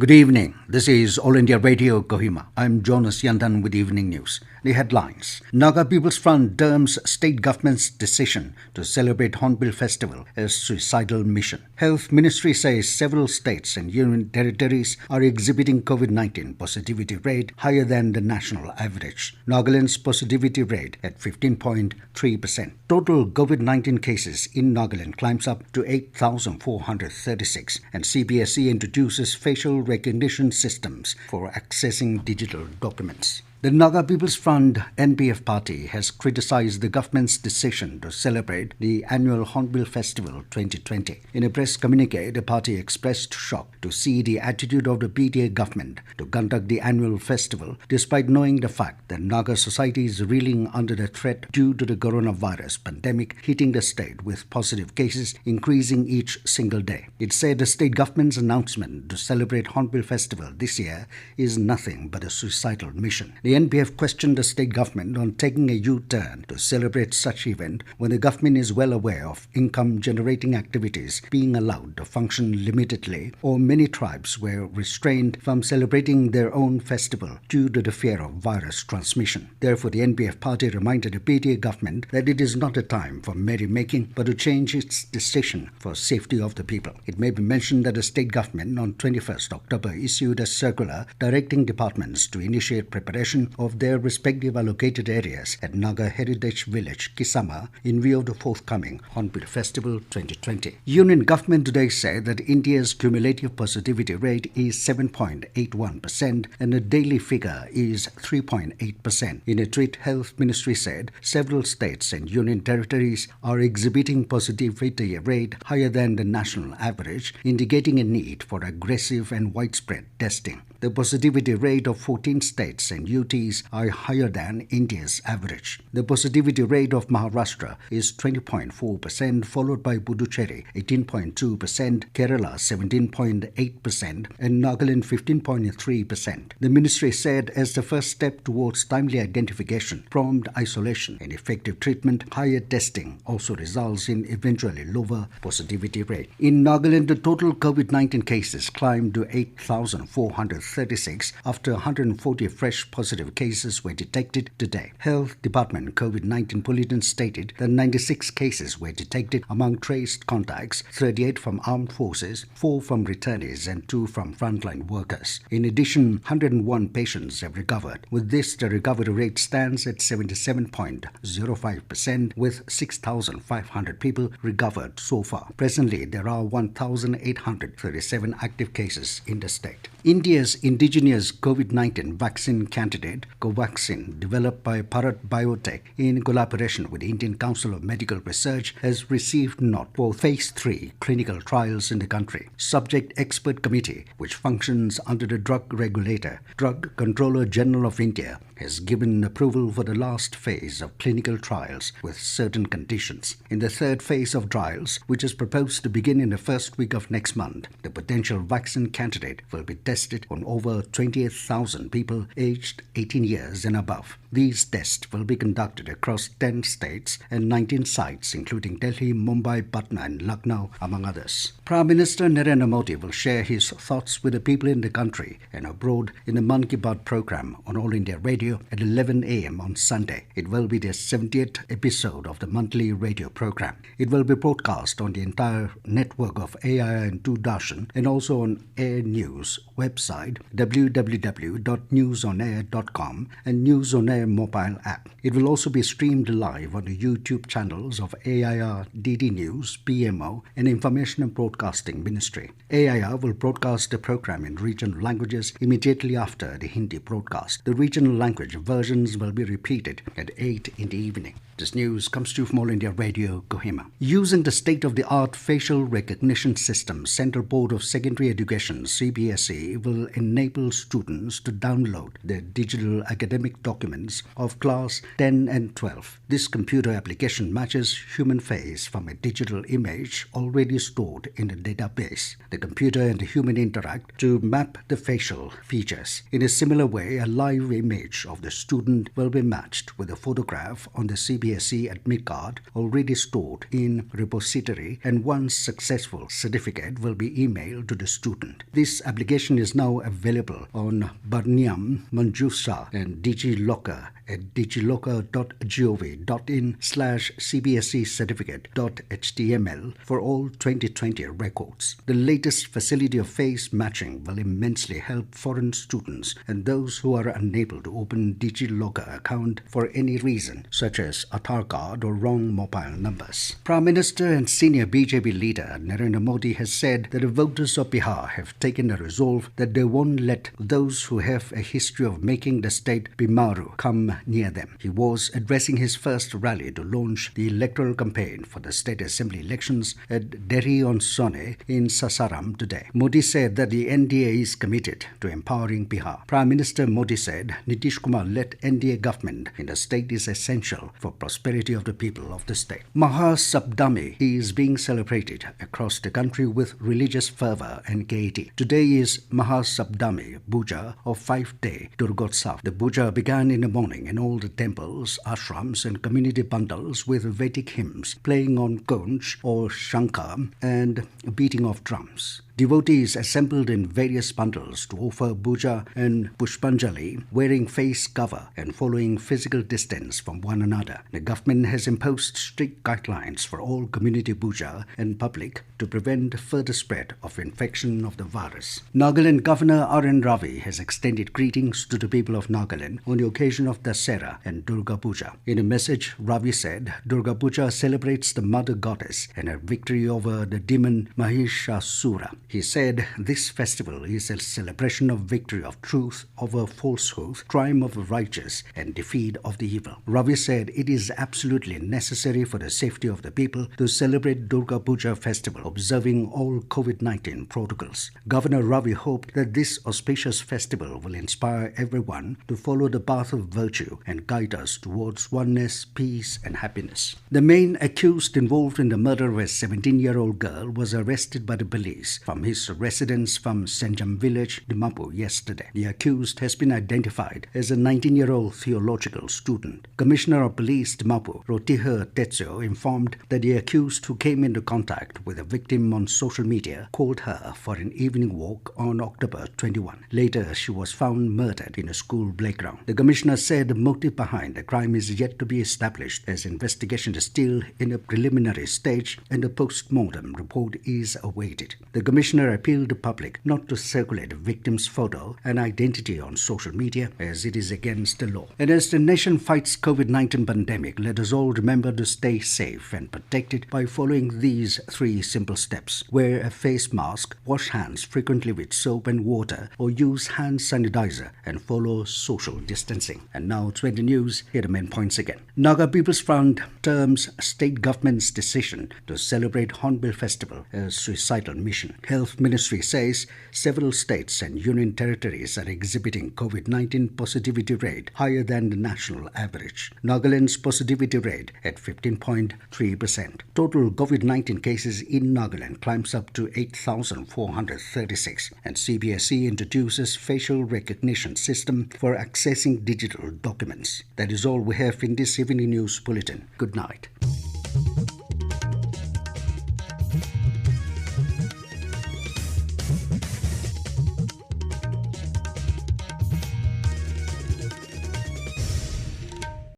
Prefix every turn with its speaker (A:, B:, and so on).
A: Good evening. This is All India Radio Kohima. I'm Jonas Yandan with Evening News. The headlines. Naga People's Front terms state government's decision to celebrate Hornbill Festival as suicidal mission. Health Ministry says several states and union territories are exhibiting COVID-19 positivity rate higher than the national average. Nagaland's positivity rate at 15.3%. Total COVID-19 cases in Nagaland climbs up to 8,436 and CBSE introduces facial recognition systems for accessing digital documents. The Naga People's Front NPF party has criticized the government's decision to celebrate the annual Hornbill Festival 2020. In a press communique, the party expressed shock to see the attitude of the PTA government to conduct the annual festival despite knowing the fact that Naga society is reeling under the threat due to the coronavirus pandemic hitting the state with positive cases increasing each single day. It said the state government's announcement to celebrate Hornbill Festival this year is nothing but a suicidal mission. The NPF questioned the state government on taking a U-turn to celebrate such event when the government is well aware of income-generating activities being allowed to function limitedly, or many tribes were restrained from celebrating their own festival due to the fear of virus transmission. Therefore, the NPF party reminded the PTA government that it is not a time for merry-making, but to change its decision for safety of the people. It may be mentioned that the state government on 21st October issued a circular directing departments to initiate preparation of their respective allocated areas at Naga Heritage Village, Kisama, in view of the forthcoming Hornbill Festival 2020. Union government today said that India's cumulative positivity rate is 7.81% and the daily figure is 3.8%. In a tweet, Health Ministry said several states and union territories are exhibiting positivity rate higher than the national average, indicating a need for aggressive and widespread testing. The positivity rate of 14 states and UTs are higher than India's average. The positivity rate of Maharashtra is 20.4%, followed by Puducherry 18.2%, Kerala 17.8%, and Nagaland 15.3%. The ministry said as the first step towards timely identification, prompt isolation, and effective treatment, higher testing also results in eventually lower positivity rate. In Nagaland, the total COVID-19 cases climbed to 8,436 after 140 fresh positive cases were detected today. Health Department COVID-19 bulletin stated that 96 cases were detected among traced contacts, 38 from armed forces, 4 from returnees and 2 from frontline workers. In addition, 101 patients have recovered. With this, the recovery rate stands at 77.05% with 6,500 people recovered so far. Presently, there are 1,837 active cases in the state. India's indigenous COVID-19 vaccine candidate, Covaxin, developed by Bharat Biotech in collaboration with the Indian Council of Medical Research, has received nod for Phase 3 clinical trials in the country. Subject Expert Committee, which functions under the Drug Regulator, Drug Controller General of India, has given approval for the last phase of clinical trials with certain conditions. In the third phase of trials, which is proposed to begin in the first week of next month, the potential vaccine candidate will be tested on over 28,000 people aged 18 years and above. These tests will be conducted across 10 states and 19 sites, including Delhi, Mumbai, Patna and Lucknow, among others. Prime Minister Narendra Modi will share his thoughts with the people in the country and abroad in the Mann Ki Baat program on All India Radio at 11 a.m. on Sunday. It will be the 70th episode of the monthly radio program. It will be broadcast on the entire network of AIR and Doordarshan and also on Air News website www.newsonair.com and News on Air mobile app. It will also be streamed live on the YouTube channels of AIR, DD News, PMO and Information and Broadcasting Ministry. AIR will broadcast the program in regional languages immediately after the Hindi broadcast. The regional language versions will be repeated at 8 in the evening. This news comes to you from All India Radio, Kohima. Using the state-of-the-art facial recognition system, Central Board of Secondary Education, CBSE, will enable students to download their digital academic documents of class 10 and 12. This computer application matches human face from a digital image already stored in a database. The computer and the human interact to map the facial features. In a similar way, a live image of the student will be matched with a photograph on the CBSE admit card already stored in repository, and once successful, certificate will be emailed to the student. This application is now available on Barniam, Manjusa and DigiLocker at digilocker.gov.in/cbsecertificate.html for all 2020 records. The latest facility of face matching will immensely help foreign students and those who are unable to open DigiLocker account for any reason, such as Aadhaar card or wrong mobile numbers. Prime Minister and senior BJP leader Narendra Modi has said that the voters of Bihar have taken a resolve that they won't let those who have a history of making the state Bimaru come near them. He was addressing his first rally to launch the electoral campaign for the state assembly elections at Derry-on-Sonne in Sasaram today. Modi said that the NDA is committed to empowering Bihar. Prime Minister Modi said Nitish Kumar led NDA government in the state is essential for prosperity of the people of the state. Mahasabdami is being celebrated across the country with religious fervor and gaiety. Today is Mahasabdami Puja of 5-day Durgotsav. The puja began in the morning in all the temples, ashrams and community bundles with Vedic hymns, playing on conch or shankar and beating of drums. Devotees assembled in various bundles to offer puja and pushpanjali, wearing face cover and following physical distance from one another. The government has imposed strict guidelines for all community puja and public to prevent further spread of infection of the virus. Nagaland Governor R.N. Ravi has extended greetings to the people of Nagaland on the occasion of Dussehra and Durga Puja. In a message, Ravi said, Durga Puja celebrates the mother goddess and her victory over the demon Mahishasura. He said, this festival is a celebration of victory of truth over falsehood, triumph of the righteous, and defeat of the evil. Ravi said it is absolutely necessary for the safety of the people to celebrate Durga Puja festival, observing all COVID-19 protocols. Governor Ravi hoped that this auspicious festival will inspire everyone to follow the path of virtue and guide us towards oneness, peace, and happiness. The main accused involved in the murder of a 17-year-old girl was arrested by the police from his residence from Senjam village, Dimapur, yesterday. The accused has been identified as a 19-year-old theological student. Commissioner of Police Dimapur, Rotiher Tetsuo, informed that the accused, who came into contact with the victim on social media, called her for an evening walk on October 21. Later, she was found murdered in a school playground. The commissioner said the motive behind the crime is yet to be established, as investigation is still in a preliminary stage and a post-mortem report is awaited. The commissioner appealed to public not to circulate the victim's photo and identity on social media, as it is against the law. And as the nation fights COVID-19 pandemic, let us all remember to stay safe and protected by following these 3 simple steps. Wear a face mask, wash hands frequently with soap and water, or use hand sanitizer, and follow social distancing. And now 20 news, here are the main points again. Naga People's Front terms state government's decision to celebrate Hornbill Festival as suicidal mission. Health Ministry says several states and union territories are exhibiting COVID-19 positivity rate higher than the national average. Nagaland's positivity rate at 15.3%. Total COVID-19 cases in Nagaland climbs up to 8,436. And CBSE introduces facial recognition system for accessing digital documents. That is all we have in this evening news bulletin. Good night.